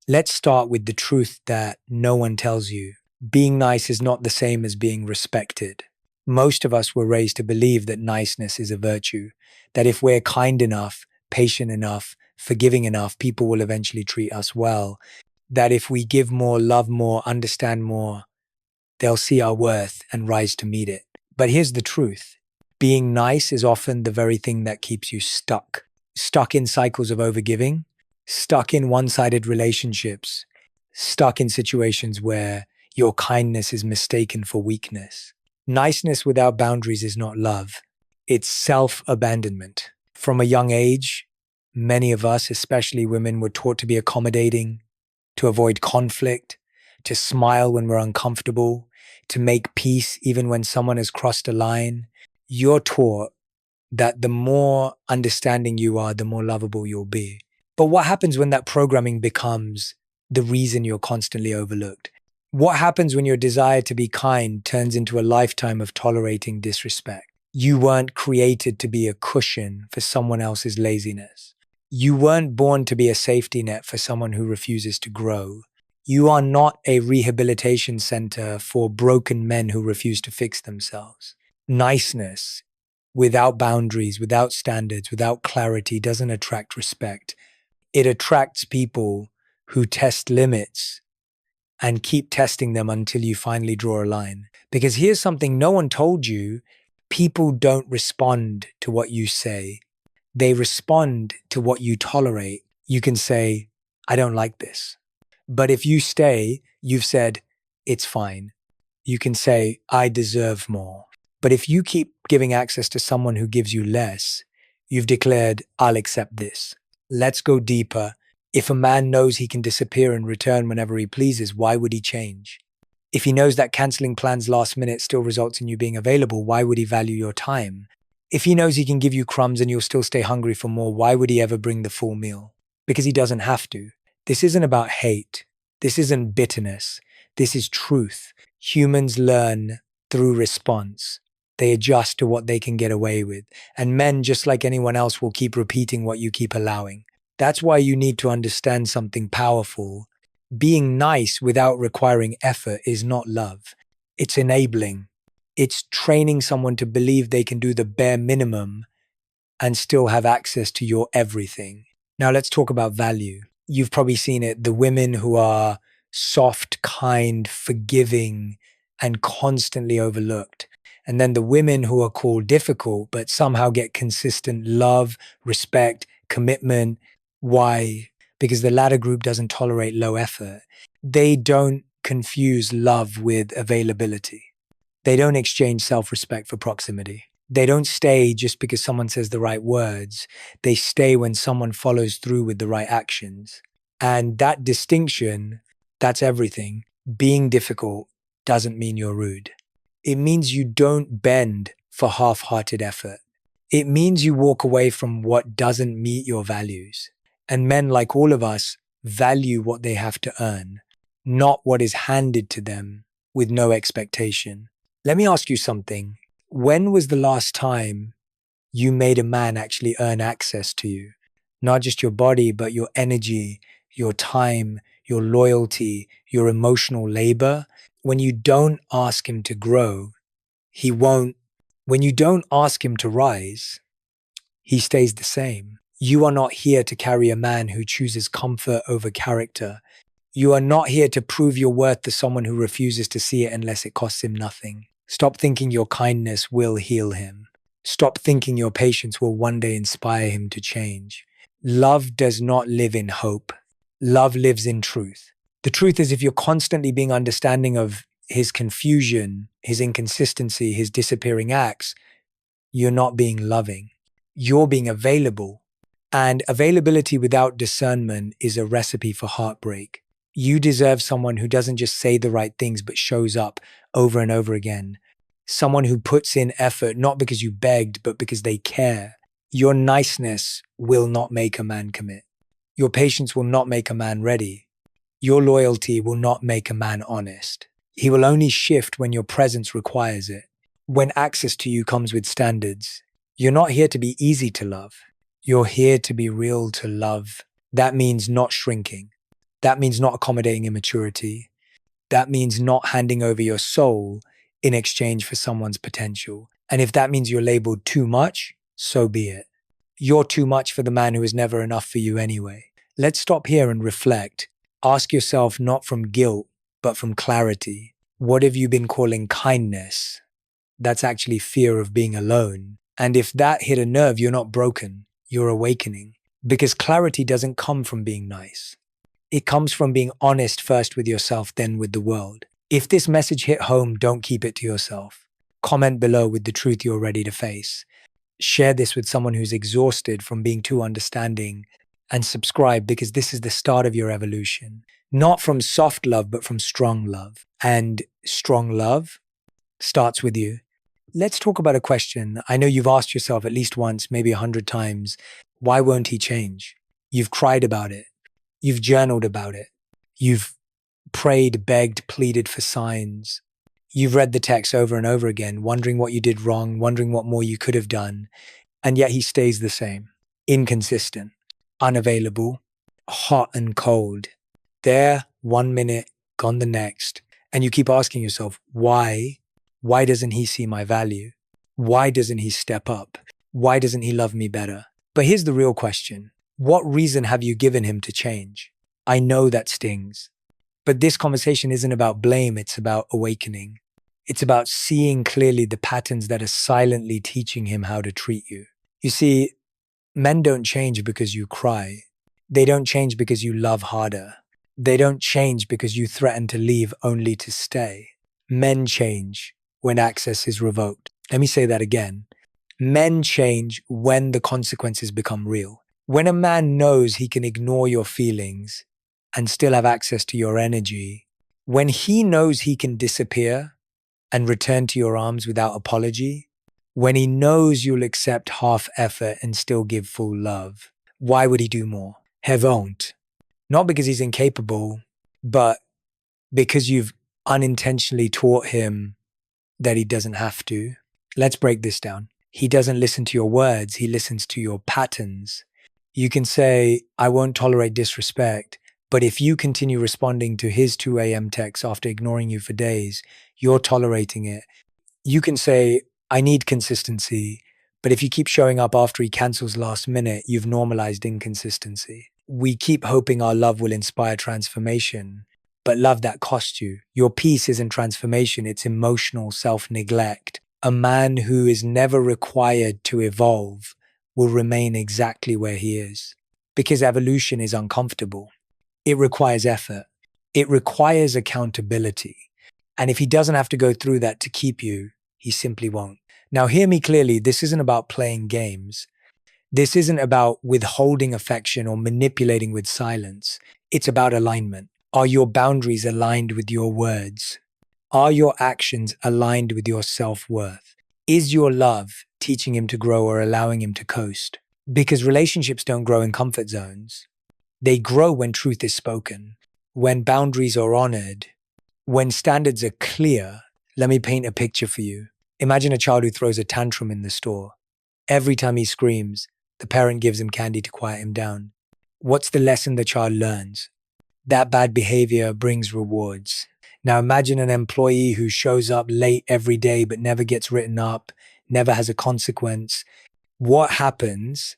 Let's start with the truth that no one tells you. Being nice is not the same as being respected. Most of us were raised to believe that niceness is a virtue, that if we're kind enough, patient enough, forgiving enough, people will eventually treat us well, that if we give more, love more, understand more, they'll see our worth and rise to meet it. But here's the truth. Being nice is often the very thing that keeps you stuck. Stuck in cycles of overgiving, stuck in one-sided relationships, stuck in situations where your kindness is mistaken for weakness. Niceness without boundaries is not love. It's self-abandonment. From a young age, many of us, especially women, were taught to be accommodating, to avoid conflict, to smile when we're uncomfortable, to make peace even when someone has crossed a line. You're taught that the more understanding you are, the more lovable you'll be. But what happens when that programming becomes the reason you're constantly overlooked? What happens when your desire to be kind turns into a lifetime of tolerating disrespect? You weren't created to be a cushion for someone else's laziness. You weren't born to be a safety net for someone who refuses to grow. You are not a rehabilitation center for broken men who refuse to fix themselves. Niceness, without boundaries, without standards, without clarity, doesn't attract respect. It attracts people who test limits and keep testing them until you finally draw a line. Because here's something no one told you. People don't respond to what you say. They respond to what you tolerate. You can say, I don't like this. But if you stay, you've said, it's fine. You can say, I deserve more. But if you keep giving access to someone who gives you less, you've declared, I'll accept this. Let's go deeper. If a man knows he can disappear and return whenever he pleases, why would he change? If he knows that canceling plans last minute still results in you being available, why would he value your time? If he knows he can give you crumbs and you'll still stay hungry for more, why would he ever bring the full meal? Because he doesn't have to. This isn't about hate. This isn't bitterness. This is truth. Humans learn through response. They adjust to what they can get away with. And men, just like anyone else, will keep repeating what you keep allowing. That's why you need to understand something powerful. Being nice without requiring effort is not love. It's enabling. It's training someone to believe they can do the bare minimum and still have access to your everything. Now let's talk about value. You've probably seen it. The women who are soft, kind, forgiving, and constantly overlooked. And then the women who are called difficult, but somehow get consistent love, respect, commitment. Why? Because the latter group doesn't tolerate low effort. They don't confuse love with availability. They don't exchange self-respect for proximity. They don't stay just because someone says the right words. They stay when someone follows through with the right actions. And that distinction, that's everything. Being difficult doesn't mean you're rude. It means you don't bend for half-hearted effort. It means you walk away from what doesn't meet your values. And men, like all of us, value what they have to earn, not what is handed to them with no expectation. Let me ask you something. When was the last time you made a man actually earn access to you? Not just your body, but your energy, your time, your loyalty, your emotional labor. When you don't ask him to grow, he won't. When you don't ask him to rise, he stays the same. You are not here to carry a man who chooses comfort over character. You are not here to prove your worth to someone who refuses to see it unless it costs him nothing. Stop thinking your kindness will heal him. Stop thinking your patience will one day inspire him to change. Love does not live in hope. Love lives in truth. The truth is, if you're constantly being understanding of his confusion, his inconsistency, his disappearing acts, you're not being loving. You're being available. And availability without discernment is a recipe for heartbreak. You deserve someone who doesn't just say the right things, but shows up over and over again. Someone who puts in effort, not because you begged, but because they care. Your niceness will not make a man commit. Your patience will not make a man ready. Your loyalty will not make a man honest. He will only shift when your presence requires it. When access to you comes with standards. You're not here to be easy to love. You're here to be real to love. That means not shrinking. That means not accommodating immaturity. That means not handing over your soul in exchange for someone's potential. And if that means you're labeled too much, so be it. You're too much for the man who is never enough for you anyway. Let's stop here and reflect. Ask yourself not from guilt, but from clarity. What have you been calling kindness? That's actually fear of being alone. And if that hit a nerve, you're not broken, you're awakening. Because clarity doesn't come from being nice. It comes from being honest first with yourself, then with the world. If this message hit home, don't keep it to yourself. Comment below with the truth you're ready to face. Share this with someone who's exhausted from being too understanding, and subscribe because this is the start of your evolution. Not from soft love, but from strong love. And strong love starts with you. Let's talk about a question I know you've asked yourself at least once, maybe 100 times. Why won't he change? You've cried about it. You've journaled about it. You've prayed, begged, pleaded for signs. You've read the text over and over again, wondering what you did wrong, wondering what more you could have done. And yet he stays the same. Inconsistent, unavailable, hot and cold. There, 1 minute, gone the next. And you keep asking yourself, why? Why doesn't he see my value? Why doesn't he step up? Why doesn't he love me better? But here's the real question. What reason have you given him to change? I know that stings. But this conversation isn't about blame, it's about awakening. It's about seeing clearly the patterns that are silently teaching him how to treat you. You see, men don't change because you cry. They don't change because you love harder. They don't change because you threaten to leave only to stay. Men change when access is revoked. Let me say that again. Men change when the consequences become real. When a man knows he can ignore your feelings and still have access to your energy, when he knows he can disappear and return to your arms without apology, when he knows you'll accept half effort and still give full love, why would he do more? He won't. Not because he's incapable, but because you've unintentionally taught him that he doesn't have to. Let's break this down. He doesn't listen to your words, he listens to your patterns. You can say, I won't tolerate disrespect, but if you continue responding to his 2 a.m. texts after ignoring you for days, you're tolerating it. You can say, I need consistency, but if you keep showing up after he cancels last minute, you've normalized inconsistency. We keep hoping our love will inspire transformation, but love that costs you. Your peace isn't transformation, it's emotional self-neglect. A man who is never required to evolve will remain exactly where he is. Because evolution is uncomfortable. It requires effort. It requires accountability. And if he doesn't have to go through that to keep you, he simply won't. Now hear me clearly, this isn't about playing games. This isn't about withholding affection or manipulating with silence. It's about alignment. Are your boundaries aligned with your words? Are your actions aligned with your self-worth? Is your love teaching him to grow or allowing him to coast? Because relationships don't grow in comfort zones. They grow when truth is spoken, when boundaries are honored, when standards are clear. Let me paint a picture for you. Imagine a child who throws a tantrum in the store. Every time he screams, the parent gives him candy to quiet him down. What's the lesson the child learns? That bad behavior brings rewards. Now imagine an employee who shows up late every day but never gets written up, never has a consequence. What happens?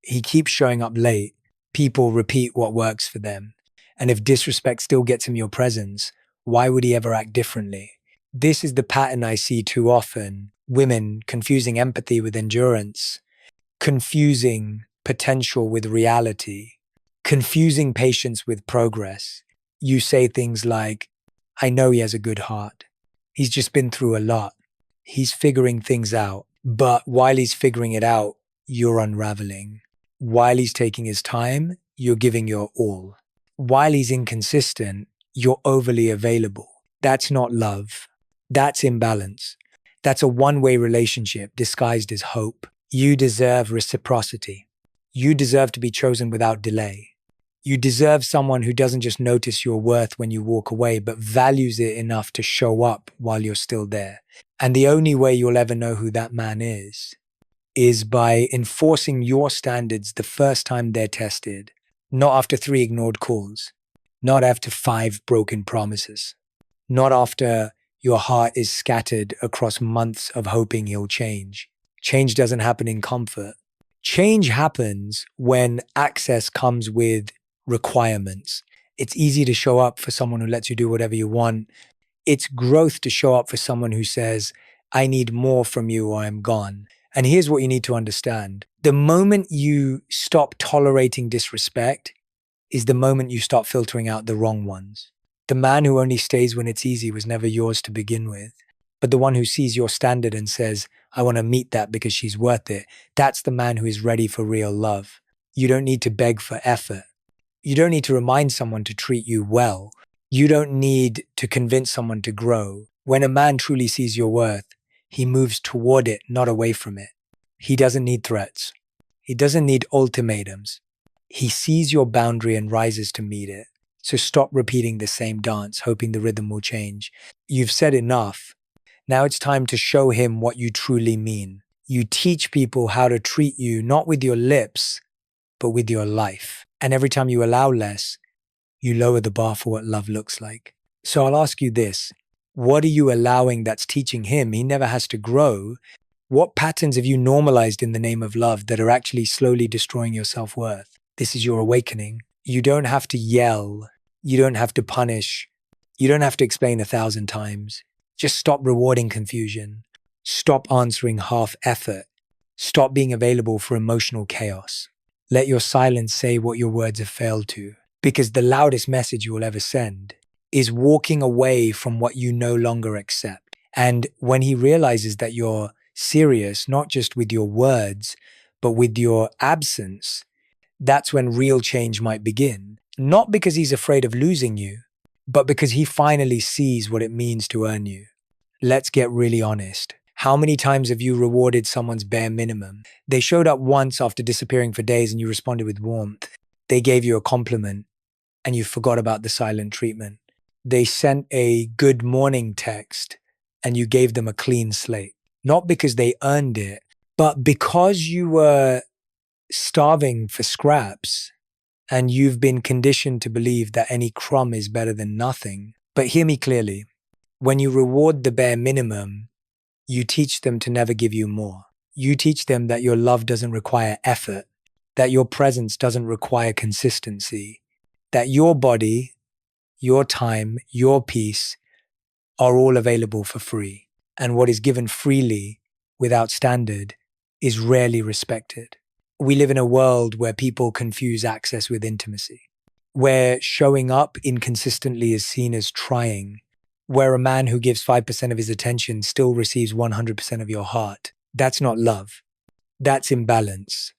He keeps showing up late. People repeat what works for them. And if disrespect still gets him your presence, why would he ever act differently? This is the pattern I see too often. Women confusing empathy with endurance, confusing potential with reality, confusing patience with progress. You say things like, I know he has a good heart. He's just been through a lot. He's figuring things out. But while he's figuring it out, you're unraveling. While he's taking his time, you're giving your all. While he's inconsistent, you're overly available. That's not love. That's imbalance. That's a one-way relationship disguised as hope. You deserve reciprocity. You deserve to be chosen without delay. You deserve someone who doesn't just notice your worth when you walk away, but values it enough to show up while you're still there. And the only way you'll ever know who that man is by enforcing your standards the first time they're tested, not after 3 ignored calls. not after 5 broken promises, not after your heart is scattered across months of hoping he'll change. Change doesn't happen in comfort. Change happens when access comes with requirements. It's easy to show up for someone who lets you do whatever you want. It's growth to show up for someone who says, I need more from you or I'm gone. And here's what you need to understand. The moment you stop tolerating disrespect is the moment you start filtering out the wrong ones. The man who only stays when it's easy was never yours to begin with. But the one who sees your standard and says, I want to meet that because she's worth it, that's the man who is ready for real love. You don't need to beg for effort. You don't need to remind someone to treat you well. You don't need to convince someone to grow. When a man truly sees your worth, he moves toward it, not away from it. He doesn't need threats. He doesn't need ultimatums. He sees your boundary and rises to meet it. So stop repeating the same dance, hoping the rhythm will change. You've said enough. Now it's time to show him what you truly mean. You teach people how to treat you, not with your lips, but with your life. And every time you allow less, you lower the bar for what love looks like. So I'll ask you this. What are you allowing that's teaching him? He never has to grow. What patterns have you normalized in the name of love that are actually slowly destroying your self-worth? This is your awakening. You don't have to yell. You don't have to punish. You don't have to explain 1,000 times. Just stop rewarding confusion. Stop answering half effort. Stop being available for emotional chaos. Let your silence say what your words have failed to. Because the loudest message you will ever send is walking away from what you no longer accept. And when he realizes that you're serious, not just with your words, but with your absence, that's when real change might begin. Not because he's afraid of losing you, but because he finally sees what it means to earn you. Let's get really honest. How many times have you rewarded someone's bare minimum? They showed up once after disappearing for days and you responded with warmth. They gave you a compliment and you forgot about the silent treatment. They sent a good morning text and you gave them a clean slate. Not because they earned it, but because you were starving for scraps and you've been conditioned to believe that any crumb is better than nothing. But hear me clearly. When you reward the bare minimum, you teach them to never give you more. You teach them that your love doesn't require effort, that your presence doesn't require consistency, that your body, your time, your peace are all available for free. And what is given freely, without standard, is rarely respected. We live in a world where people confuse access with intimacy, where showing up inconsistently is seen as trying, where a man who gives 5% of his attention still receives 100% of your heart. That's not love. That's imbalance.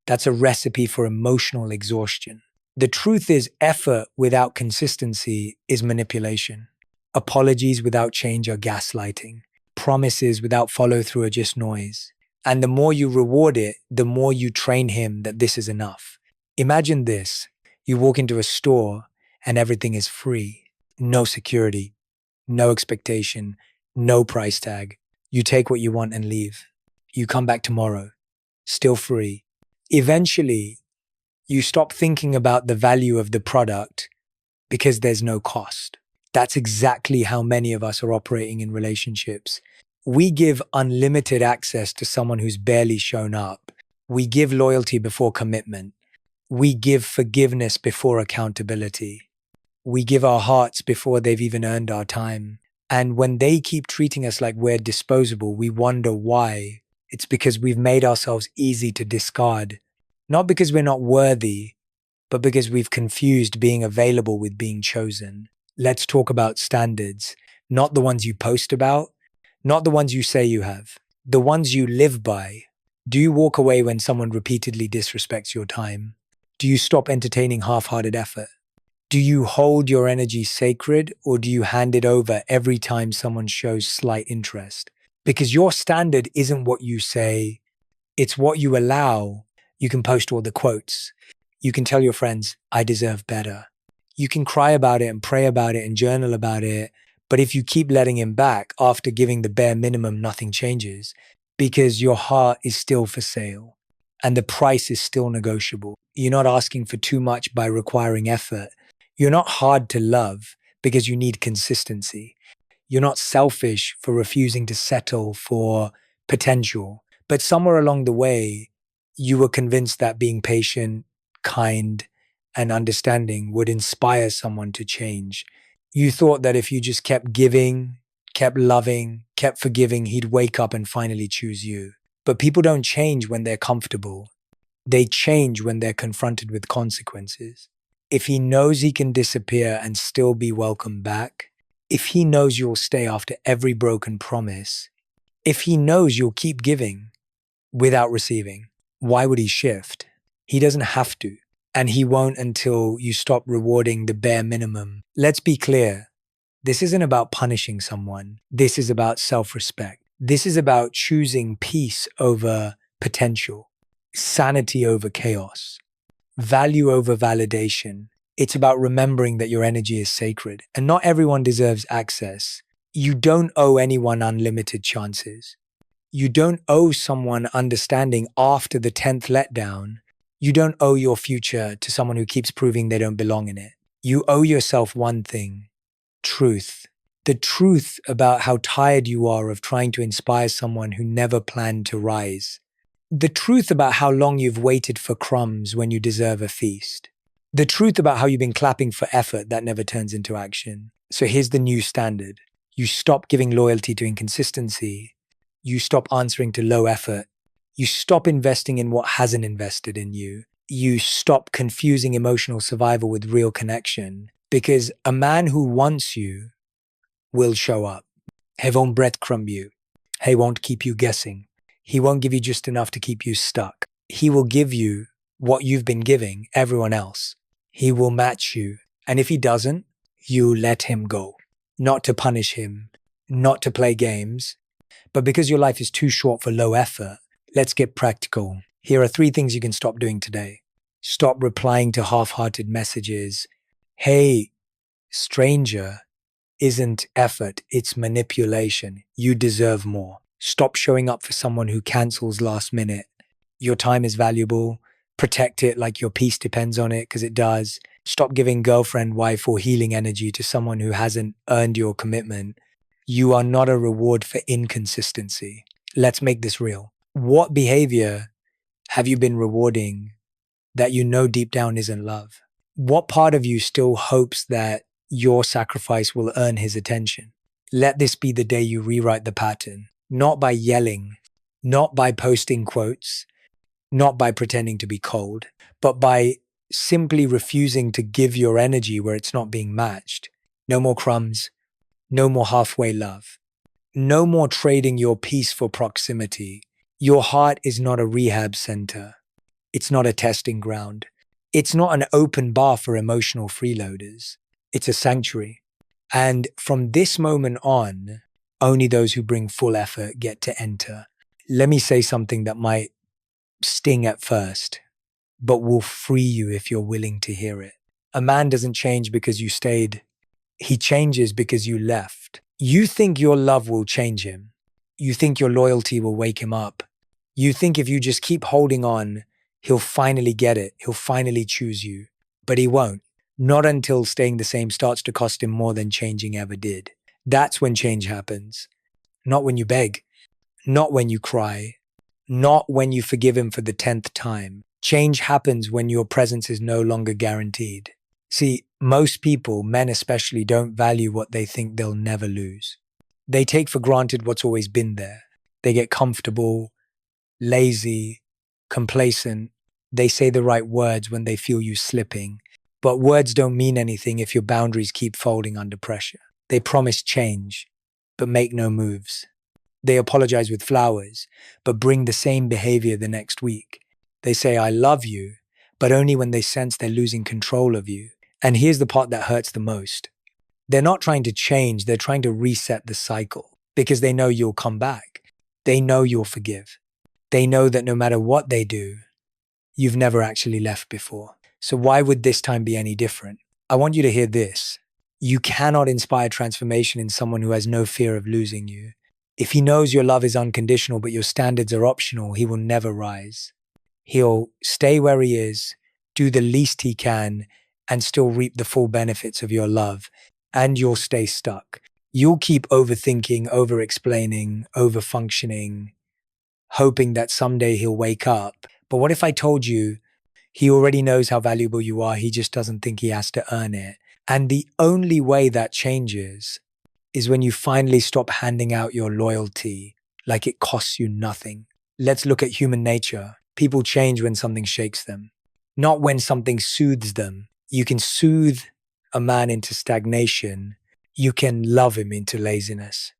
That's a recipe for emotional exhaustion. The truth is, effort without consistency is manipulation. Apologies without change are gaslighting. Promises without follow-through are just noise. And the more you reward it, the more you train him that this is enough. Imagine this. You walk into a store and everything is free. No security, no expectation, no price tag. You take what you want and leave. You come back tomorrow, still free. Eventually, you stop thinking about the value of the product because there's no cost. That's exactly how many of us are operating in relationships. We give unlimited access to someone who's barely shown up. We give loyalty before commitment. We give forgiveness before accountability. We give our hearts before they've even earned our time. And when they keep treating us like we're disposable, we wonder why. It's because we've made ourselves easy to discard. Not because we're not worthy, but because we've confused being available with being chosen. Let's talk about standards, not the ones you post about, not the ones you say you have, the ones you live by. Do you walk away when someone repeatedly disrespects your time? Do you stop entertaining half-hearted effort? Do you hold your energy sacred, or do you hand it over every time someone shows slight interest? Because your standard isn't what you say, it's what you allow. You can post all the quotes. You can tell your friends, I deserve better. You can cry about it and pray about it and journal about it. But if you keep letting him back after giving the bare minimum, nothing changes because your heart is still for sale and the price is still negotiable. You're not asking for too much by requiring effort. You're not hard to love because you need consistency. You're not selfish for refusing to settle for potential. But somewhere along the way, you were convinced that being patient, kind, and understanding would inspire someone to change. You thought that if you just kept giving, kept loving, kept forgiving, he'd wake up and finally choose you. But people don't change when they're comfortable. They change when they're confronted with consequences. If he knows he can disappear and still be welcomed back, if he knows you'll stay after every broken promise, if he knows you'll keep giving without receiving, why would he shift? He doesn't have to, and he won't until you stop rewarding the bare minimum. Let's be clear. This isn't about punishing someone. This is about self-respect. This is about choosing peace over potential, sanity over chaos, value over validation. It's about remembering that your energy is sacred and not everyone deserves access. You don't owe anyone unlimited chances. You don't owe someone understanding after the 10th letdown. You don't owe your future to someone who keeps proving they don't belong in it. You owe yourself one thing: truth. The truth about how tired you are of trying to inspire someone who never planned to rise. The truth about how long you've waited for crumbs when you deserve a feast. The truth about how you've been clapping for effort that never turns into action. So here's the new standard. You stop giving loyalty to inconsistency. You stop answering to low effort. You stop investing in what hasn't invested in you. You stop confusing emotional survival with real connection. Because a man who wants you will show up. He won't breadcrumb you. He won't keep you guessing. He won't give you just enough to keep you stuck. He will give you what you've been giving everyone else. He will match you. And if he doesn't, you let him go. Not to punish him, not to play games, but because your life is too short for low effort, let's get practical. Here are 3 things you can stop doing today. Stop replying to half-hearted messages. Hey, stranger, isn't effort, it's manipulation. You deserve more. Stop showing up for someone who cancels last minute. Your time is valuable. Protect it like your peace depends on it, because it does. Stop giving girlfriend, wife, or healing energy to someone who hasn't earned your commitment. You are not a reward for inconsistency. Let's make this real. What behavior have you been rewarding that you know deep down isn't love? What part of you still hopes that your sacrifice will earn his attention? Let this be the day you rewrite the pattern. Not by yelling, not by posting quotes, not by pretending to be cold, but by simply refusing to give your energy where it's not being matched. No more crumbs, no more halfway love, no more trading your peace for proximity. Your heart is not a rehab center. It's not a testing ground. It's not an open bar for emotional freeloaders. It's a sanctuary. And from this moment on, only those who bring full effort get to enter. Let me say something that might sting at first, but will free you if you're willing to hear it. A man doesn't change because you stayed. He changes because you left. You think your love will change him. You think your loyalty will wake him up. You think if you just keep holding on, he'll finally get it. He'll finally choose you. But he won't. Not until staying the same starts to cost him more than changing ever did. That's when change happens. Not when you beg. Not when you cry. Not when you forgive him for the 10th time. Change happens when your presence is no longer guaranteed. See, most people, men especially, don't value what they think they'll never lose. They take for granted what's always been there. They get comfortable, lazy, complacent. They say the right words when they feel you slipping. But words don't mean anything if your boundaries keep folding under pressure. They promise change, but make no moves. They apologize with flowers, but bring the same behavior the next week. They say, I love you, but only when they sense they're losing control of you. And here's the part that hurts the most. They're not trying to change, they're trying to reset the cycle because they know you'll come back. They know you'll forgive. They know that no matter what they do, you've never actually left before. So why would this time be any different? I want you to hear this. You cannot inspire transformation in someone who has no fear of losing you. If he knows your love is unconditional but your standards are optional, he will never rise. He'll stay where he is, do the least he can, and still reap the full benefits of your love, and you'll stay stuck. You'll keep overthinking, over-explaining, over-functioning, hoping that someday he'll wake up. But what if I told you he already knows how valuable you are, he just doesn't think he has to earn it? And the only way that changes is when you finally stop handing out your loyalty like it costs you nothing. Let's look at human nature. People change when something shakes them, not when something soothes them. You can soothe a man into stagnation. You can love him into laziness.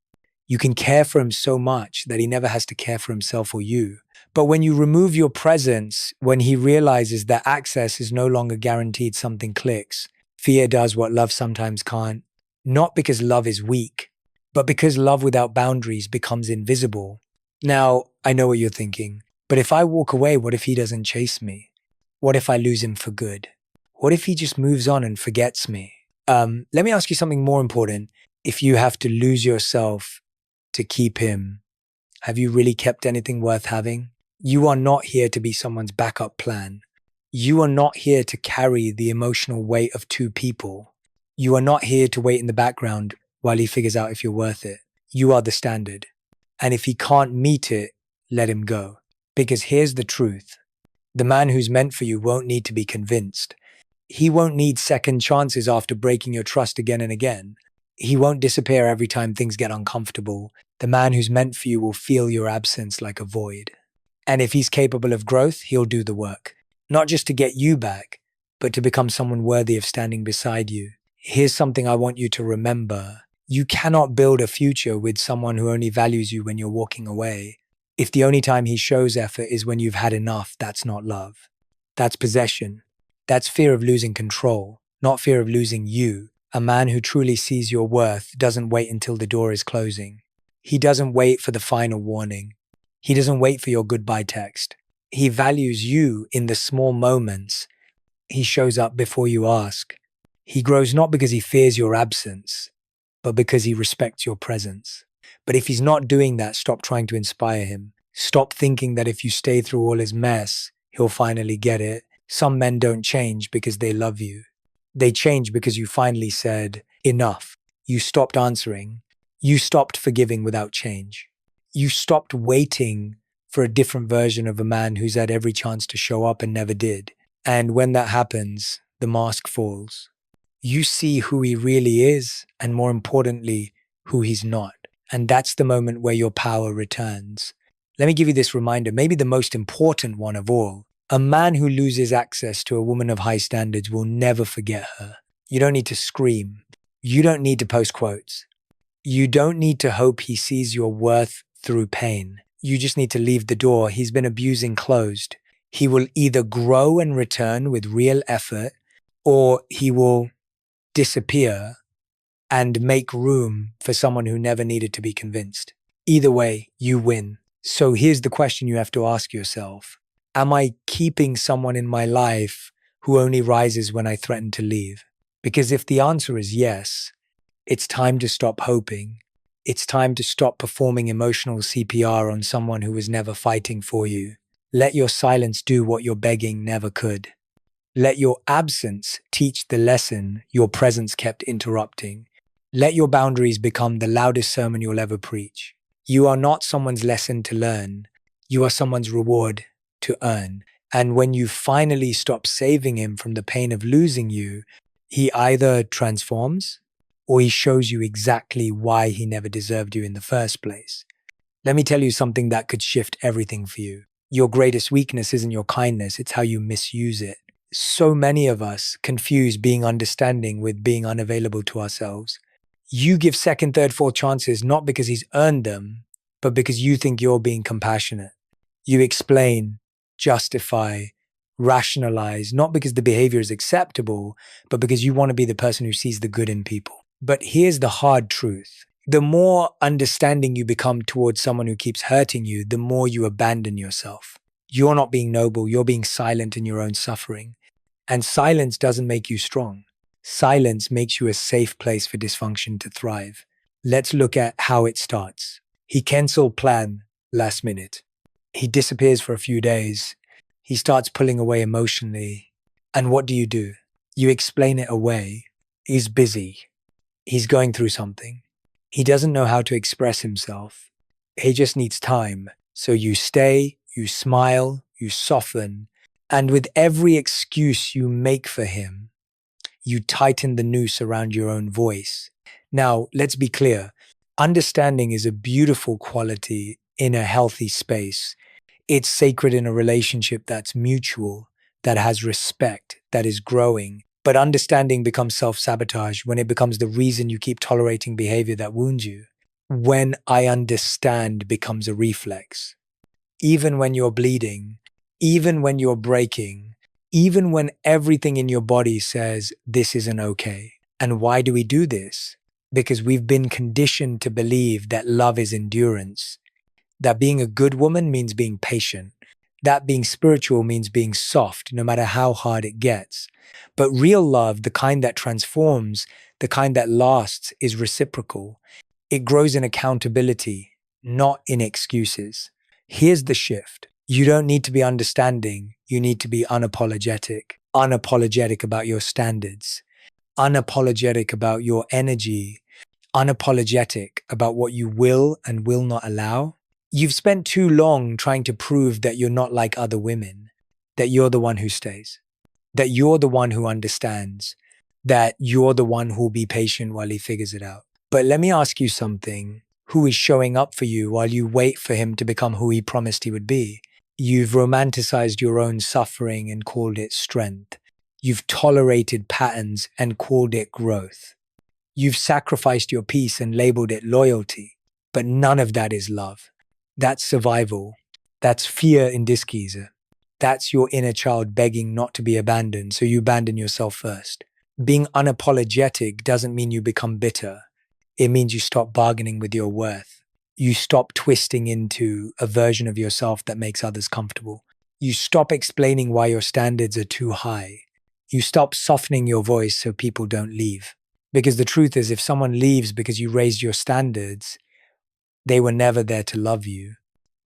You can care for him so much that he never has to care for himself or you. But when you remove your presence, when he realizes that access is no longer guaranteed, something clicks. Fear does what love sometimes can't. Not because love is weak, but because love without boundaries becomes invisible. Now, I know what you're thinking, but if I walk away, what if he doesn't chase me? What if I lose him for good? What if he just moves on and forgets me? Let me ask you something more important. If you have to lose yourself to keep him, have you really kept anything worth having? You are not here to be someone's backup plan. You are not here to carry the emotional weight of two people. You are not here to wait in the background while he figures out if you're worth it. You are the standard. And if he can't meet it, let him go. Because here's the truth. The man who's meant for you won't need to be convinced. He won't need second chances after breaking your trust again and again. He won't disappear every time things get uncomfortable. The man who's meant for you will feel your absence like a void. And if he's capable of growth, he'll do the work. Not just to get you back, but to become someone worthy of standing beside you. Here's something I want you to remember. You cannot build a future with someone who only values you when you're walking away. If the only time he shows effort is when you've had enough, that's not love. That's possession. That's fear of losing control, not fear of losing you. A man who truly sees your worth doesn't wait until the door is closing. He doesn't wait for the final warning. He doesn't wait for your goodbye text. He values you in the small moments. He shows up before you ask. He grows not because he fears your absence, but because he respects your presence. But if he's not doing that, stop trying to inspire him. Stop thinking that if you stay through all his mess, he'll finally get it. Some men don't change because they love you. They change because you finally said, enough. You stopped answering. You stopped forgiving without change. You stopped waiting for a different version of a man who's had every chance to show up and never did. And when that happens, the mask falls. You see who he really is, and more importantly, who he's not. And that's the moment where your power returns. Let me give you this reminder, maybe the most important one of all. A man who loses access to a woman of high standards will never forget her. You don't need to scream. You don't need to post quotes. You don't need to hope he sees your worth through pain. You just need to leave the door he's been abusing closed. He will either grow and return with real effort, or he will disappear and make room for someone who never needed to be convinced. Either way, you win. So here's the question you have to ask yourself. Am I keeping someone in my life who only rises when I threaten to leave? Because if the answer is yes, it's time to stop hoping. It's time to stop performing emotional CPR on someone who was never fighting for you. Let your silence do what your begging never could. Let your absence teach the lesson your presence kept interrupting. Let your boundaries become the loudest sermon you'll ever preach. You are not someone's lesson to learn. You are someone's reward to earn. And when you finally stop saving him from the pain of losing you, he either transforms or he shows you exactly why he never deserved you in the first place. Let me tell you something that could shift everything for you. Your greatest weakness isn't your kindness, it's how you misuse it. So many of us confuse being understanding with being unavailable to ourselves. You give second, third, fourth chances not because he's earned them, but because you think you're being compassionate. You explain, justify, rationalize, not because the behavior is acceptable, but because you want to be the person who sees the good in people. But here's the hard truth. The more understanding you become towards someone who keeps hurting you, the more you abandon yourself. You're not being noble, you're being silent in your own suffering. And silence doesn't make you strong. Silence makes you a safe place for dysfunction to thrive. Let's look at how it starts. He cancels plan last minute. He disappears for a few days. He starts pulling away emotionally. And what do? You explain it away. He's busy. He's going through something. He doesn't know how to express himself. He just needs time. So you stay, you smile, you soften, and with every excuse you make for him, you tighten the noose around your own voice. Now, let's be clear. Understanding is a beautiful quality in a healthy space. It's sacred in a relationship that's mutual, that has respect, that is growing. But understanding becomes self-sabotage when it becomes the reason you keep tolerating behavior that wounds you. When I understand becomes a reflex. Even when you're bleeding, even when you're breaking, even when everything in your body says this isn't okay. And why do we do this? Because we've been conditioned to believe that love is endurance, that being a good woman means being patient, that being spiritual means being soft, no matter how hard it gets. But real love, the kind that transforms, the kind that lasts, is reciprocal. It grows in accountability, not in excuses. Here's the shift. You don't need to be understanding. You need to be unapologetic. Unapologetic about your standards. Unapologetic about your energy. Unapologetic about what you will and will not allow. You've spent too long trying to prove that you're not like other women, that you're the one who stays, that you're the one who understands, that you're the one who'll be patient while he figures it out. But let me ask you something. Who is showing up for you while you wait for him to become who he promised he would be? You've romanticized your own suffering and called it strength. You've tolerated patterns and called it growth. You've sacrificed your peace and labeled it loyalty. But none of that is love. That's survival. That's fear in disguise. That's your inner child begging not to be abandoned, so you abandon yourself first. Being unapologetic doesn't mean you become bitter. It means you stop bargaining with your worth. You stop twisting into a version of yourself that makes others comfortable. You stop explaining why your standards are too high. You stop softening your voice so people don't leave. Because the truth is, if someone leaves because you raised your standards, they were never there to love you.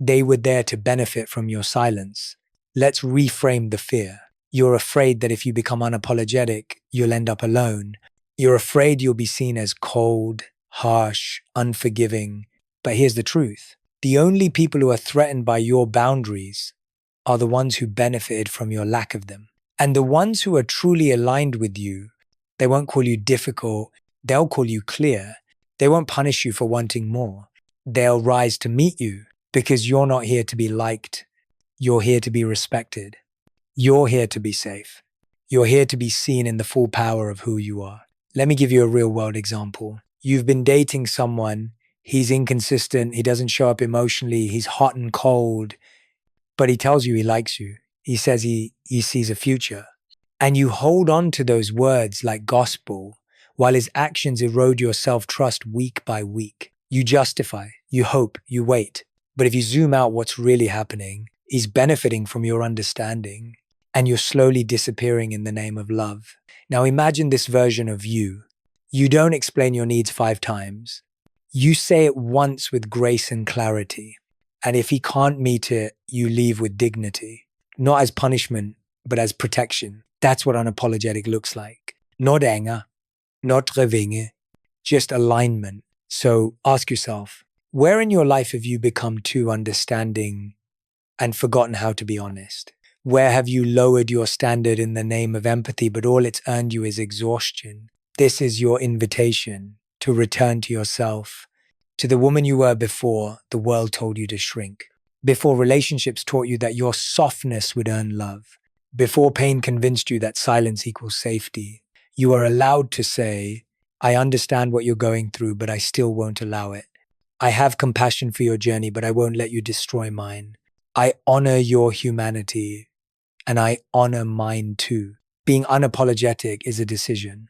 They were there to benefit from your silence. Let's reframe the fear. You're afraid that if you become unapologetic, you'll end up alone. You're afraid you'll be seen as cold, harsh, unforgiving. But here's the truth. The only people who are threatened by your boundaries are the ones who benefited from your lack of them. And the ones who are truly aligned with you, they won't call you difficult, they'll call you clear. They won't punish you for wanting more. They'll rise to meet you because you're not here to be liked. You're here to be respected. You're here to be safe. You're here to be seen in the full power of who you are. Let me give you a real world example. You've been dating someone, he's inconsistent, he doesn't show up emotionally, he's hot and cold, but he tells you he likes you. He says he sees a future. And you hold on to those words like gospel while his actions erode your self-trust week by week. You justify, you hope, you wait. But if you zoom out, what's really happening, he's benefiting from your understanding, and you're slowly disappearing in the name of love. Now imagine this version of you. You don't explain your needs 5 times. You say it once with grace and clarity. And if he can't meet it, you leave with dignity. Not as punishment, but as protection. That's what unapologetic looks like. Not anger, not revenge, just alignment. So ask yourself, where in your life have you become too understanding and forgotten how to be honest? Where have you lowered your standard in the name of empathy, but all it's earned you is exhaustion? This is your invitation to return to yourself, to the woman you were before the world told you to shrink, before relationships taught you that your softness would earn love, before pain convinced you that silence equals safety. You are allowed to say, I understand what you're going through, but I still won't allow it. I have compassion for your journey, but I won't let you destroy mine. I honor your humanity, and I honor mine too. Being unapologetic is a decision.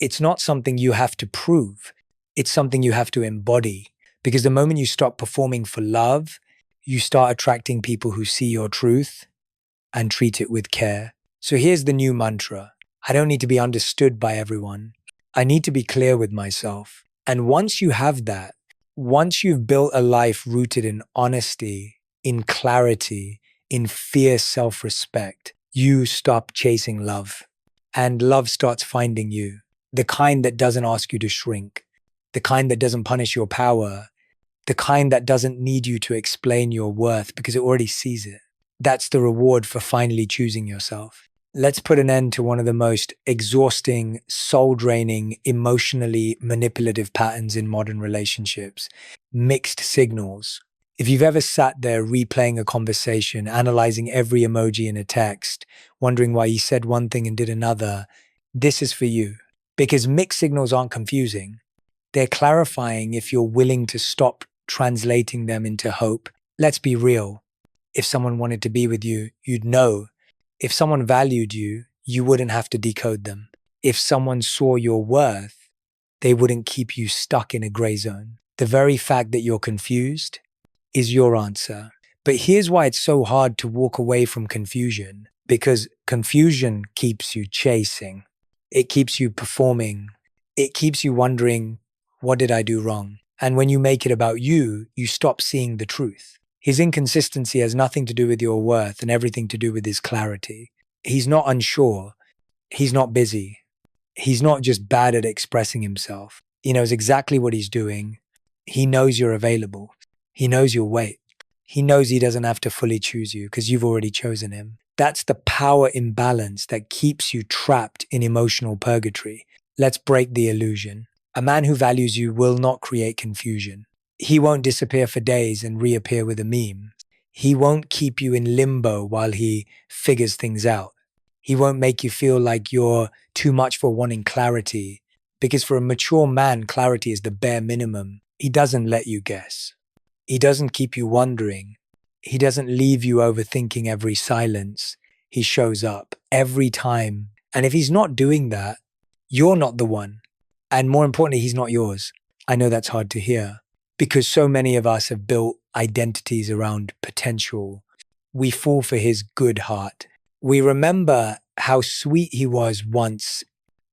It's not something you have to prove. It's something you have to embody. Because the moment you stop performing for love, you start attracting people who see your truth and treat it with care. So here's the new mantra. I don't need to be understood by everyone. I need to be clear with myself. And once you have that, once you've built a life rooted in honesty, in clarity, in fierce self-respect, you stop chasing love And love starts finding you. The kind that doesn't ask you to shrink. The kind that doesn't punish your power. The kind that doesn't need you to explain your worth because it already sees it. That's the reward for finally choosing yourself. Let's put an end to one of the most exhausting, soul-draining, emotionally manipulative patterns in modern relationships: mixed signals. If you've ever sat there replaying a conversation, analyzing every emoji in a text, wondering why you said one thing and did another, this is for you. Because mixed signals aren't confusing. They're clarifying if you're willing to stop translating them into hope. Let's be real. If someone wanted to be with you, you'd know. If someone valued you, you wouldn't have to decode them. If someone saw your worth, they wouldn't keep you stuck in a gray zone. The very fact that you're confused is your answer. But here's why it's so hard to walk away from confusion. Because confusion keeps you chasing. It keeps you performing. It keeps you wondering, what did I do wrong? And when you make it about you, you stop seeing the truth. His inconsistency has nothing to do with your worth and everything to do with his clarity. He's not unsure. He's not busy. He's not just bad at expressing himself. He knows exactly what he's doing. He knows you're available. He knows your weight. He knows he doesn't have to fully choose you because you've already chosen him. That's the power imbalance that keeps you trapped in emotional purgatory. Let's break the illusion. A man who values you will not create confusion. He won't disappear for days and reappear with a meme. He won't keep you in limbo while he figures things out. He won't make you feel like you're too much for wanting clarity, because for a mature man, clarity is the bare minimum. He doesn't let you guess. He doesn't keep you wondering. He doesn't leave you overthinking every silence. He shows up every time. And if he's not doing that, you're not the one. And more importantly, he's not yours. I know that's hard to hear because so many of us have built identities around potential. We fall for his good heart. We remember how sweet he was once.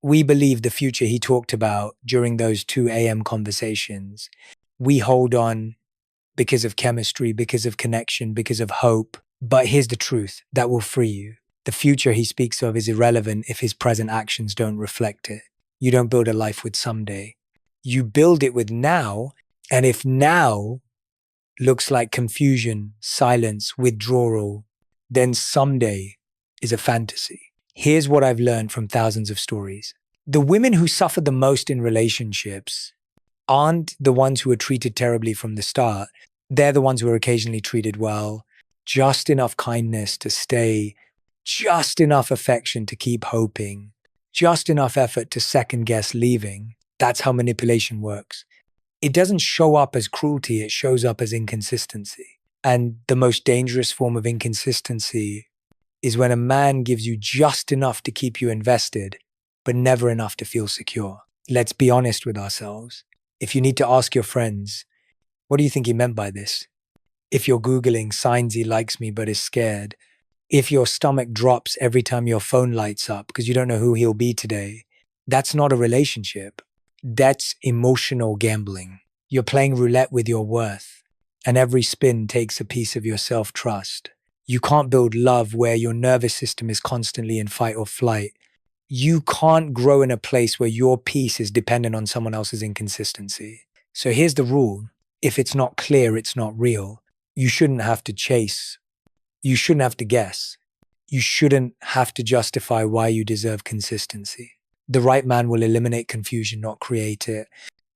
We believe the future he talked about during those 2 a.m. conversations. We hold on because of chemistry, because of connection, because of hope. But here's the truth that will free you. The future he speaks of is irrelevant if his present actions don't reflect it. You don't build a life with someday. You build it with now. And if now looks like confusion, silence, withdrawal, then someday is a fantasy. Here's what I've learned from thousands of stories. The women who suffer the most in relationships aren't the ones who are treated terribly from the start. They're the ones who are occasionally treated well, just enough kindness to stay, just enough affection to keep hoping, just enough effort to second guess leaving. That's how manipulation works. It doesn't show up as cruelty, it shows up as inconsistency. And the most dangerous form of inconsistency is when a man gives you just enough to keep you invested, but never enough to feel secure. Let's be honest with ourselves. If you need to ask your friends, what do you think he meant by this? If you're Googling signs he likes me but is scared, if your stomach drops every time your phone lights up because you don't know who he'll be today, that's not a relationship. That's emotional gambling. You're playing roulette with your worth, and every spin takes a piece of your self-trust. You can't build love where your nervous system is constantly in fight or flight. You can't grow in a place where your peace is dependent on someone else's inconsistency. So here's the rule. If it's not clear, it's not real. You shouldn't have to chase. You shouldn't have to guess. You shouldn't have to justify why you deserve consistency. The right man will eliminate confusion, not create it.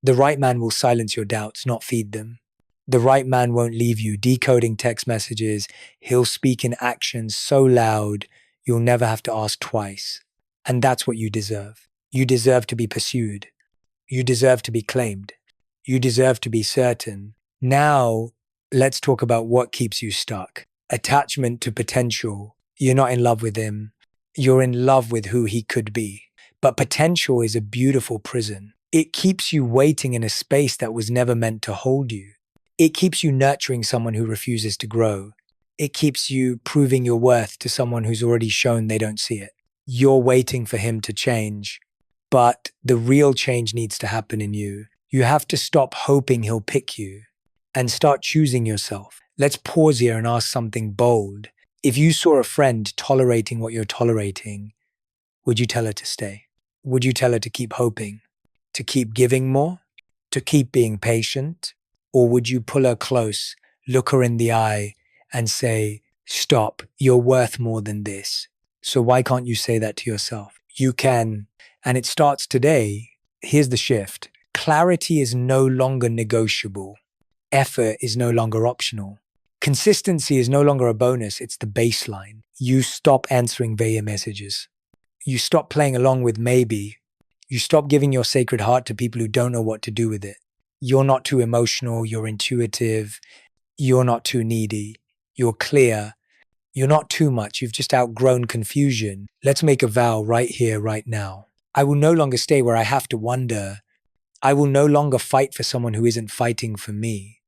The right man will silence your doubts, not feed them. The right man won't leave you decoding text messages. He'll speak in actions so loud, you'll never have to ask twice. And that's what you deserve. You deserve to be pursued. You deserve to be claimed. You deserve to be certain. Now, let's talk about what keeps you stuck. Attachment to potential. You're not in love with him. You're in love with who he could be. But potential is a beautiful prison. It keeps you waiting in a space that was never meant to hold you. It keeps you nurturing someone who refuses to grow. It keeps you proving your worth to someone who's already shown they don't see it. You're waiting for him to change, but the real change needs to happen in you. You have to stop hoping he'll pick you and start choosing yourself. Let's pause here and ask something bold. If you saw a friend tolerating what you're tolerating, would you tell her to stay? Would you tell her to keep hoping, to keep giving more, to keep being patient? Or would you pull her close, look her in the eye, and say, stop, you're worth more than this? So why can't you say that to yourself? You can, and it starts today. Here's the shift. Clarity is no longer negotiable. Effort is no longer optional. Consistency is no longer a bonus, it's the baseline. You stop answering vague messages. You stop playing along with maybe. You stop giving your sacred heart to people who don't know what to do with it. You're not too emotional, you're intuitive, you're not too needy, you're clear, you're not too much, you've just outgrown confusion. Let's make a vow right here, right now. I will no longer stay where I have to wonder. I will no longer fight for someone who isn't fighting for me.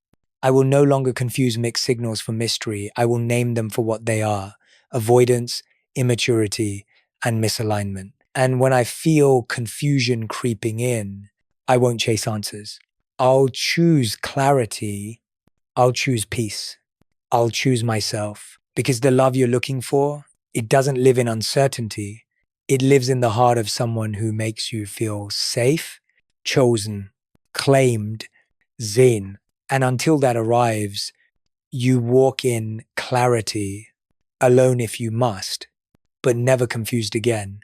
I will no longer confuse mixed signals for mystery. I will name them for what they are: avoidance, immaturity, and misalignment. And when I feel confusion creeping in, I won't chase answers. I'll choose clarity. I'll choose peace. I'll choose myself. Because the love you're looking for, it doesn't live in uncertainty. It lives in the heart of someone who makes you feel safe, chosen, claimed, zen. And until that arrives, you walk in clarity, alone if you must, but never confused again.